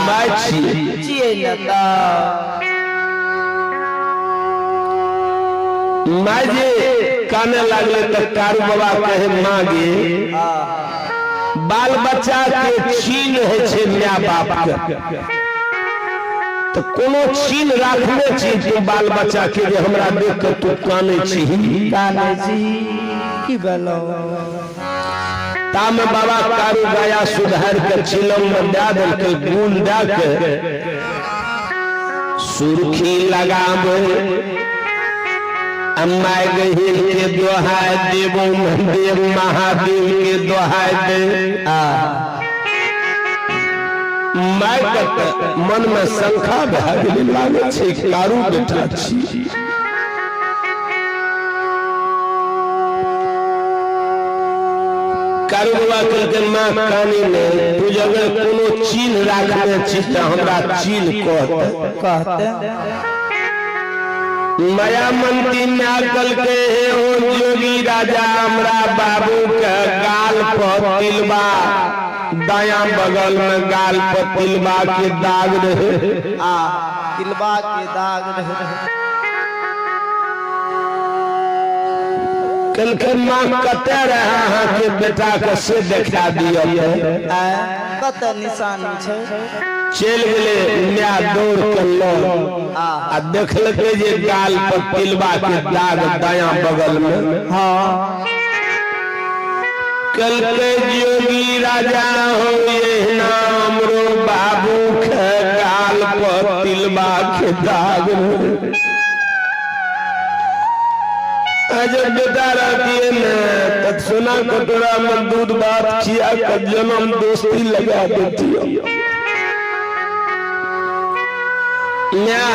My छिए my जे काने लागले तो कारू बाबा कहे मागे बाल बच्चा के छीन है छे माय बाप के तो कोनो छीन राखने छी तू बाल बच्चा के जे हमरा देख के तू काने छी की भेलो ताम बाबा कारू गया सुधार के चिलम में दे देल के गुण दे के सुर्खी लगावे अम्मा गहिर के दोहाई देवो देव महादेव के दोहाई दे मैं मन में शंका भागने लागे छे कारू बेटा छी कारू बाबा कहते मां कानी ने तू अगर कोनो चीन राखने छी त हमरा चीन कहते माया मंत्री में कल के हो जोगी राजा हमरा बाबू के गाल पर तिलबा दाया बगल में गाल पर तिलबा के दाग रहे तिलबा के दाग रहे कल के मां कते रहा है के बेटा के से देखा दियो कत निशान छै चल गेले न्या दौड़ के लो आ देखलके जे गाल पर तिलबा के दाग दाया बगल में हां कल के जोगी राजा हो ये नाम रो बाबू के गाल पर तिलबा के दाग अजब बेटा रहती न तब सोना कटोरा में दूध बात किया का जन्म दोस्ती लगा देती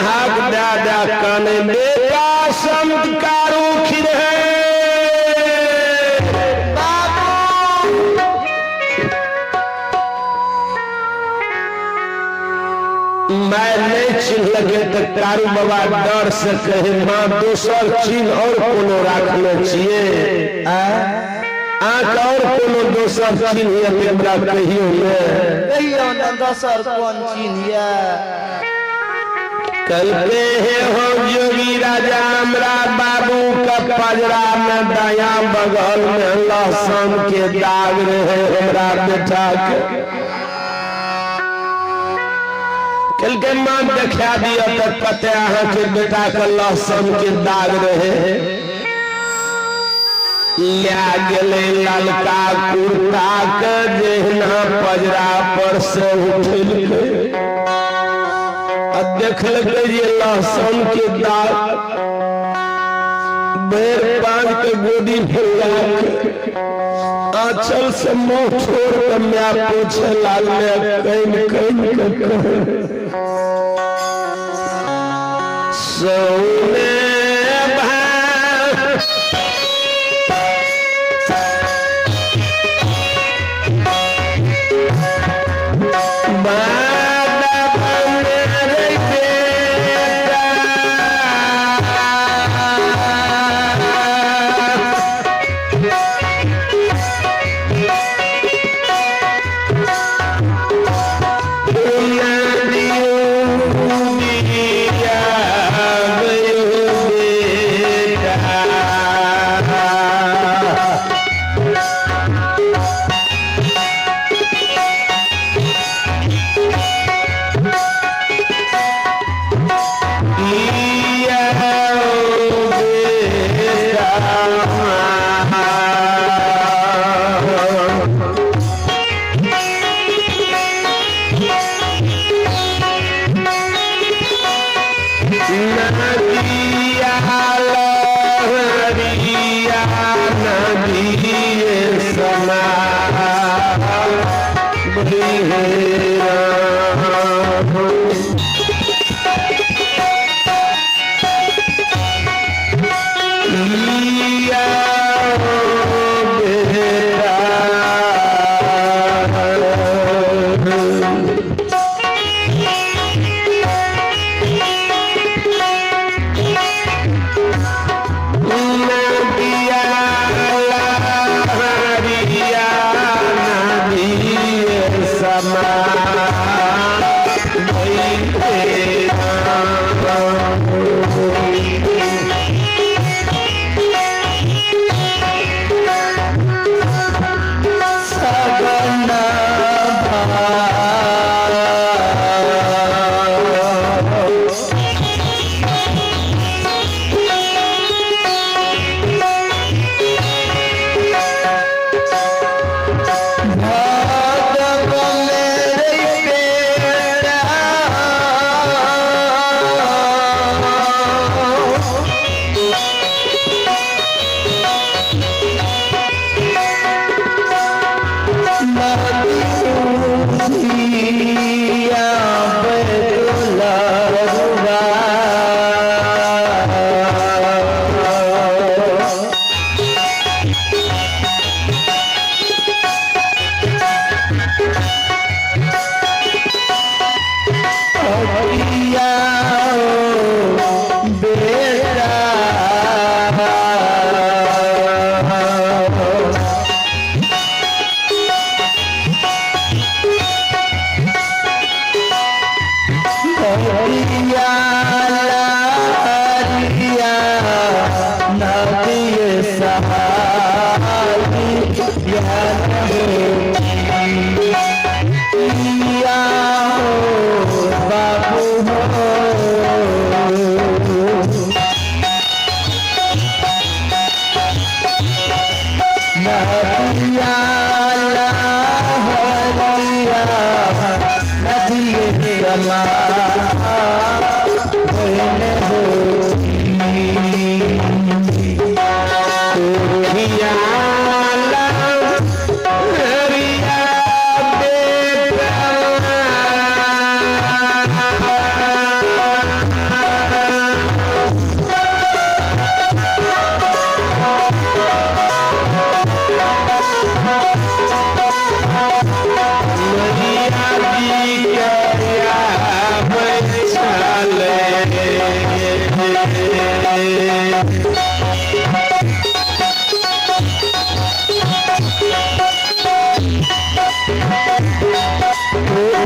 हाथ दादा काने बेटा संस्कारू खिरे मैं नहीं चिन्ह लगे तो कारू बाबा डर से कहे मां दोसर चिन्ह और कोनो राखने छिए आंख और कोनो दोसर चिन्ह ये हमरा कहियो न दोसर कोन चिन्ह ये कल के हो जोगी राजा हमरा बाबू का पजरा में दाया बगल में लहसुन के दाग रहे हमरा बेटा के कल के मां देखा दिया तो कते अहाँ के बेटा के लहसुन के दाग रहे लिया गेले ललका कुर्ता के जेहना पजरा पर से उठल के देखल के ये लहसुन के दाग बेर पांच के गोदी फैला के आंचल से मुंह छोड़ के मैं पूछे लाल में कहीं सोने रमा बहन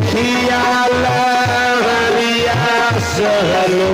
कोठिया लहरिया बेटा सहलो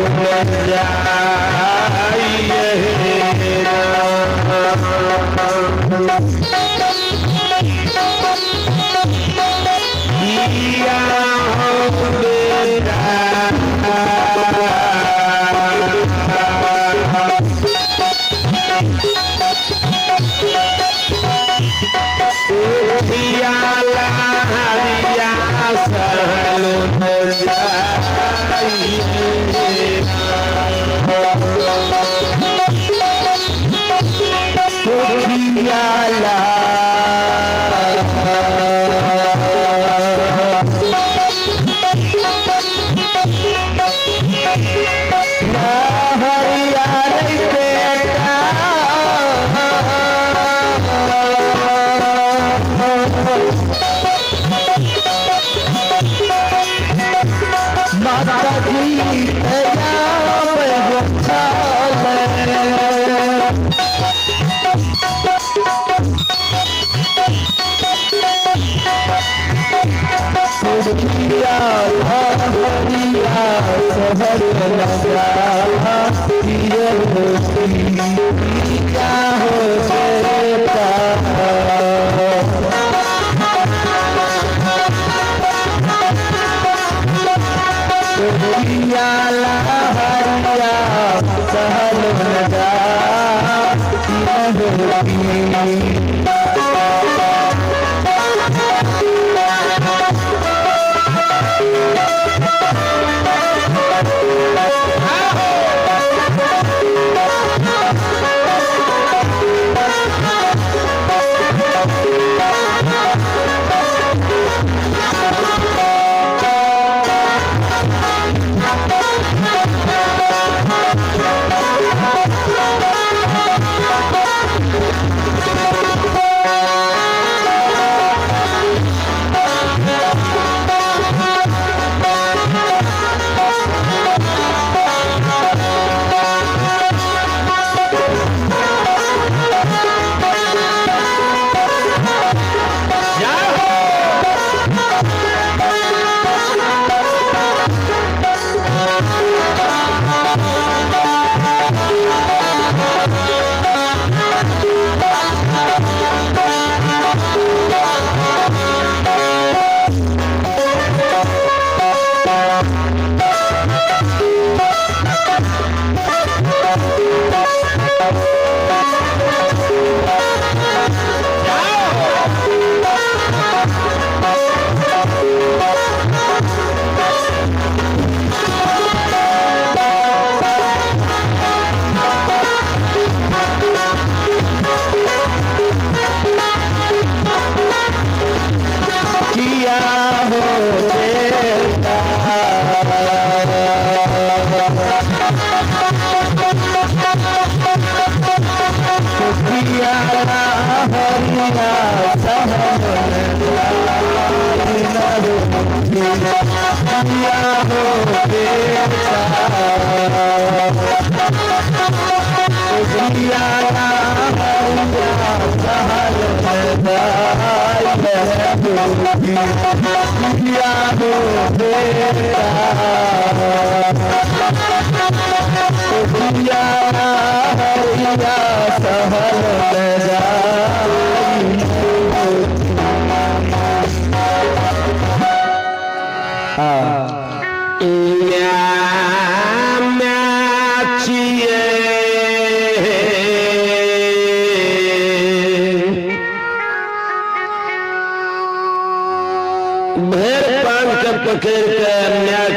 पकड़ के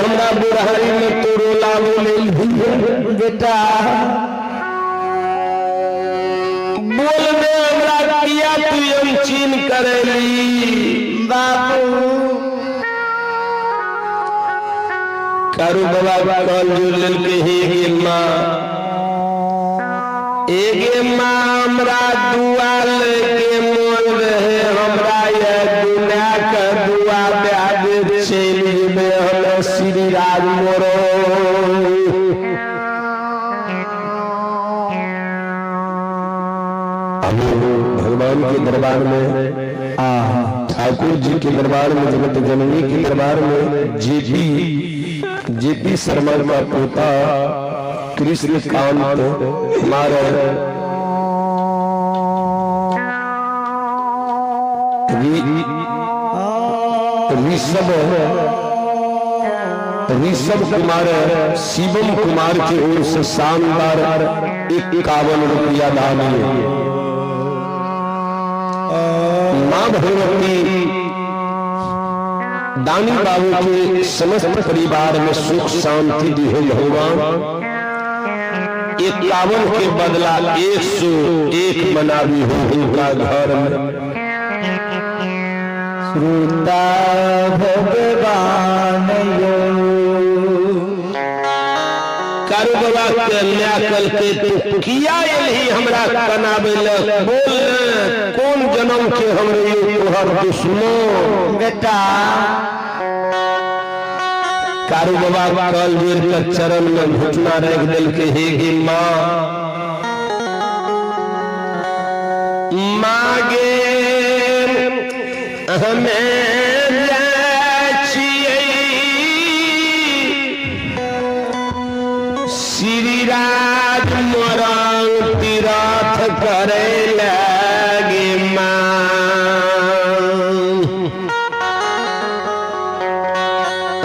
हमरा बुढ़ारी में तो रोला बोले बेटा बोल दे हमरा किया तू अनचीन करेली बाबू कारू बाबा कल जुड़ लेके हे माँ एगे माँ हमरा दुआ लेके मोल रहे हमरा ये दुनिया का दुआ ब्याज चली में हम श्री राज मोरो भगवान के दरबार में ठाकुर जी के दरबार में जगत जननी के दरबार में जेपी शर्मा का पोता कृष्ण कांत हमारे ऋषभ कुमार शिवम कुमार की ओर से शानदार 51 रुपया दान है। मां भगवती दानी बाबू के समस्त परिवार में सुख शांति दी हो भगवान 51 के बदला 101 मनावी हो उनका घर में श्रोता भगवान कारू बाबा कन्या कल के तू किया यही हमरा बनावे ल बोल कौन जन्म के हमरे तोहर दुश्मन बेटा कारू बाबा कल जोर के चरण में घुटना रख दिल के हे माँ मागे हमें श्री राज मोरंग तीरथ करे लगे माँ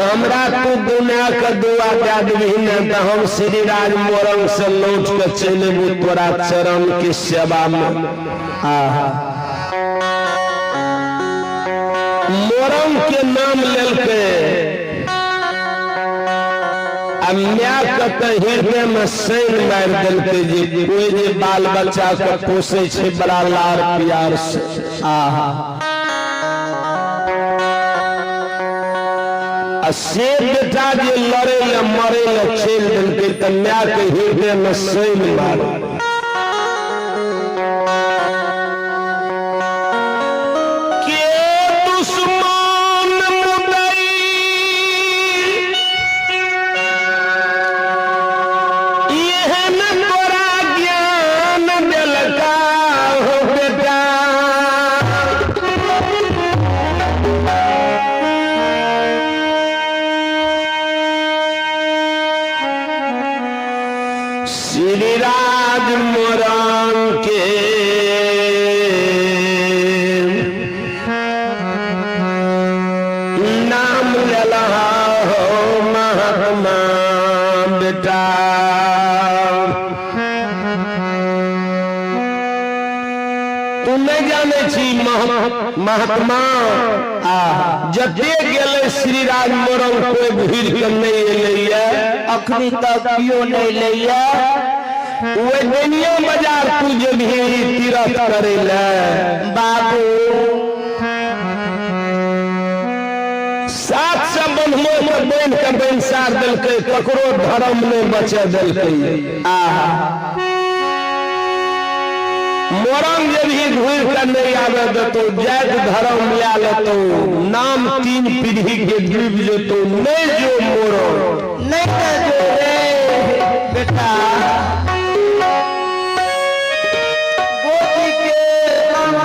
हमरा तू दुनिया का दुआ भी न तो हम श्री राज मोरंग से लौट कर चले तोरा चरण की सेवा में मोरंग के नाम लेके हृदय में सैन मार दिलके जे कोई जे बाल बच्चा के पोसे छे बड़ा लाड़ प्यार से से बेटा जे लड़े या मरे या खेल दिलके कन्या के हृदय में सैन मार श्री राज मोरंग के नाम लेला हो महात्मा बेटा तू नहीं जाने छी महात्मा जते गेले श्री राज मोरंग कोई भीड़ के नहीं एलैया अखनी तक क्यों नहीं लिया वो दुनिया बाजार तू जो भी तीरथ करे ले बाबू सात संबंधों में बन के बंसार दिल के ककरो धर्म में बचे दिल के मोरंग जब ही घूर कर नहीं आवे तो जैत धर्म लिया ले तो नाम 3 पीढ़ी के डूब जो तो नहीं जो मोरंग नहीं जो रे बेटा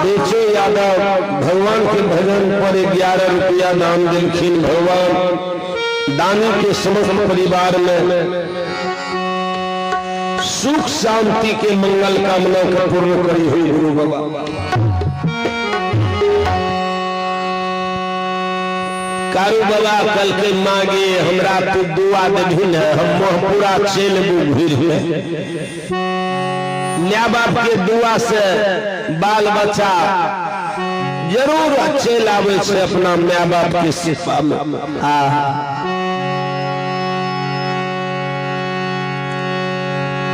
बेचो यादव भगवान के भजन पर 11 रुपया दान दिलखिन भगवान दानी के समस्त परिवार में सुख शांति के मंगल कामना का पूर्ण करी हुई गुरु बाबा कारू बाबा कल के मांगे हमरा तो दुआ देभी न हम पूरा चल भीड़ में माँ बाप के दुआ से बाल बच्चा जरूर चल आवे से अपना माँ बाप के सेवा में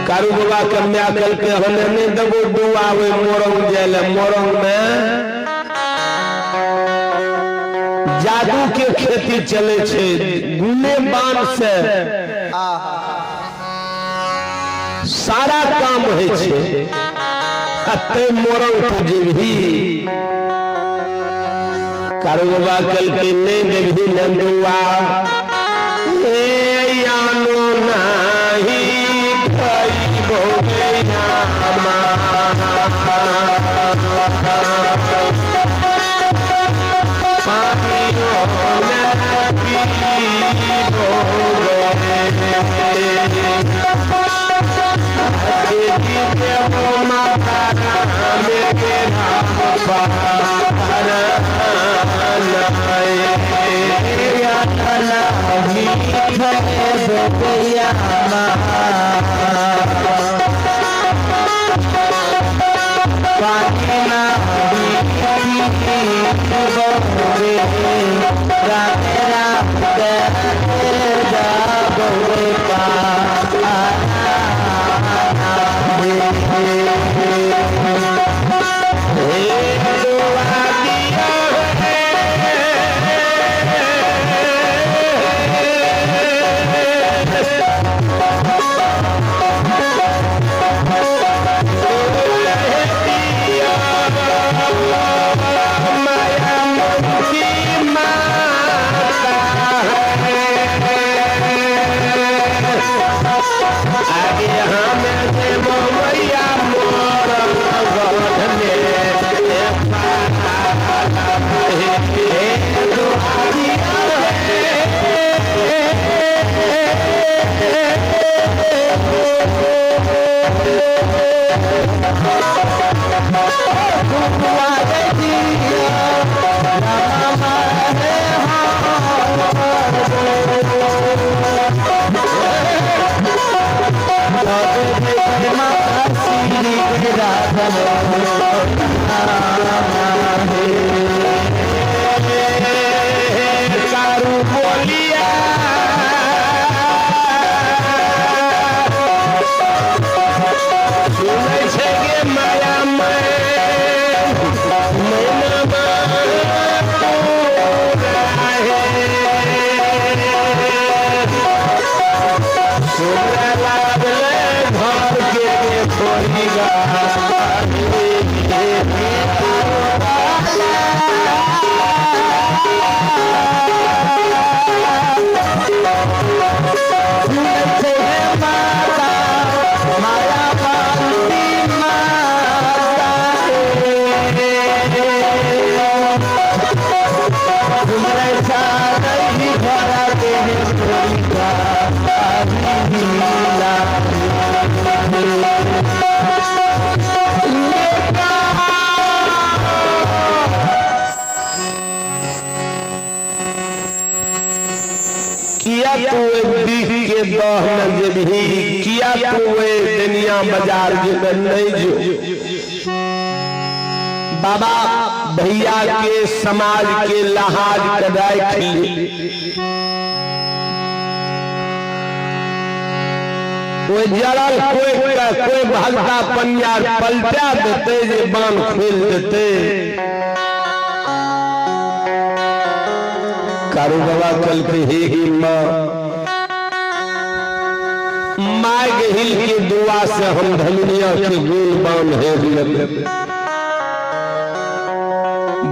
कारू बाबा कन्या कल के हने ने दबो दुआवे मोरंग जेल मोरंग में जादू के खेती चले छे गुने बाण से सारा काम है छे अते मोरंग तुझी कारू बाबा कल के ने देवी नंदुआ ए यानो नाही किया तू दिख के दहन जबही किया तू दुनिया बाजार के नहीं जो बाबा भैया के समाज के लहाज कदाई खी कोई जड़ल कोई भगता पनियार पलटा देते जे बांध खोल देते कारू बाबा कल के ही माँ हिल की दुआ से हम धनिया के गुण बांध है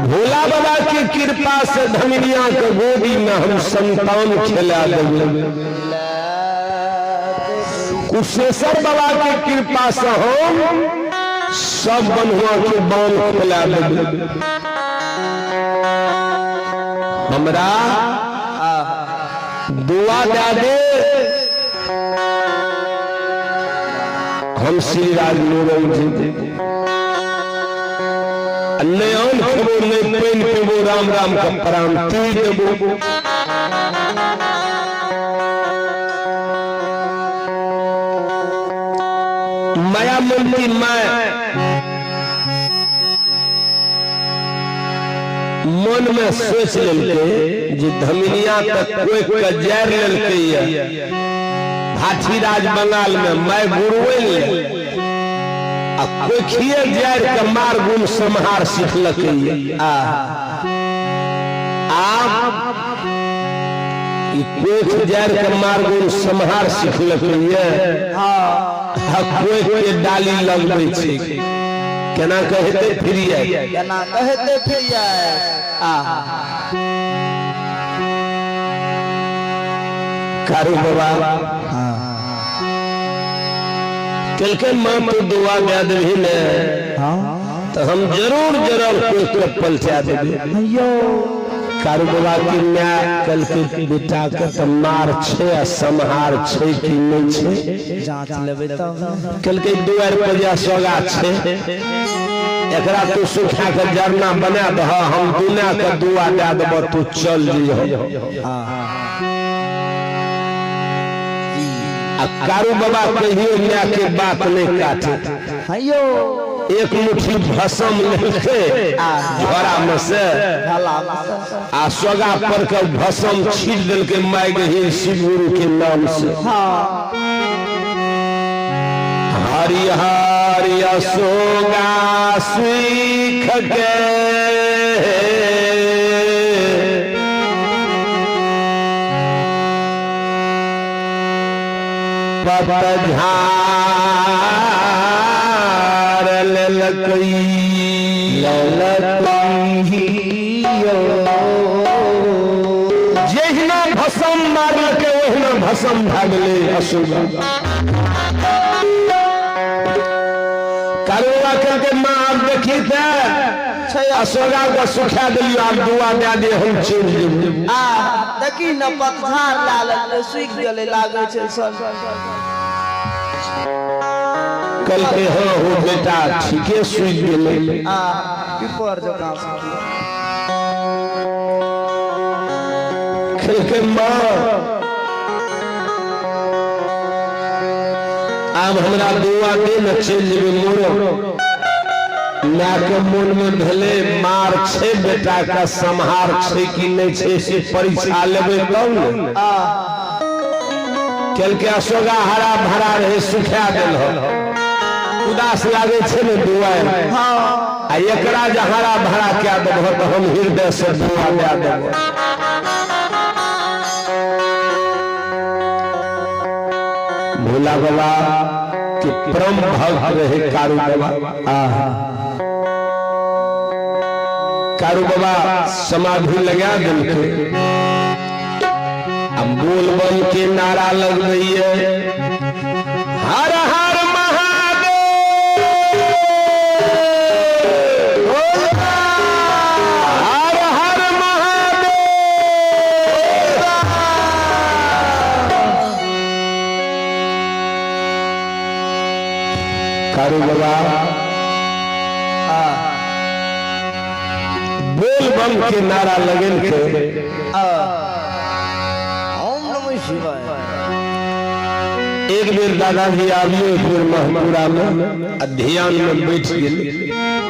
भोला बाबा की कृपा से धनिया के गोदी में हम संतान खिला देंगे कुशेश्वर बाबा की कृपा से हम सब बनुआ के बांध खिला देंगे हमरा दुआ दे हम श्री राज लोगों जी नयन खबो ने पेन पेबो राम राम का प्राण तीर देबो माया मंदी मन में सोच लेके जे धमिनिया तक कोई जैर लेके हाथीराज बंगाल में मैं गुरुए कोई खिए जार के मार गुण संहार सीखलक कोई जार के मार गुण संहार सीखलक कोई के डाली लगबै छै केना कहते फिरिए कारू बाबा कल मां तो दुआ दे देबी ने तो हम जरूर कोई चप्पल चा देबी कारू बाबा की मैं कल के बेटा के तो मार छे संहार छे कि नहीं छे जांच लेबे त कल के 2 रुपया सोगा छे एकरा तू सुखा के जरना बना दह हम दुनिया के दुआ दे देब तू चल जइहो कारू बाबा कहियो मिया के बात नहीं काटे एक मुट्ठी भस्म लेके झोरा में से आ सोगा पर के भस्म छीट दिल के माय गही शिव गुरु के नाम से हरि हरि सोगा सीख के झार जहिना भस्म मारलके ओहिना भस्म भागले असुगा कारुआ के मां आप देखी थे असोगा को सुखा दिलियो आप दुआ दे दे हम चल जेबे देखी न पतझार लाल सुख गले लागे छै सब कल के हो बेटा ठीके सुख गेले ऊपर जका कल के मां अब हमरा दुआ दे न चल जेबे मोरो ना के मन में भले मार छे बेटा का संहार छे कि नहीं छे से परीक्षा लेबे तब कल के असोगा हरा भरा रहे सुखा देल हो उदास लागे छे ने दुआ आ एकरा जे हरा भरा क्या देब तो हम हृदय से दुआ दे देब भोला बाबा के परम भक्त रहे कारू बाबा कारू बाबा समाधि लगा दिलके अब बोल बम के नारा लग रही है हर हर महादेव हर हर महादेव कारू बाबा बोल बम के नारा लगन के ओम नमः शिवाय एक बेर दादाजी आबियो एक बेर महपुरा में ध्यान में बैठ गेल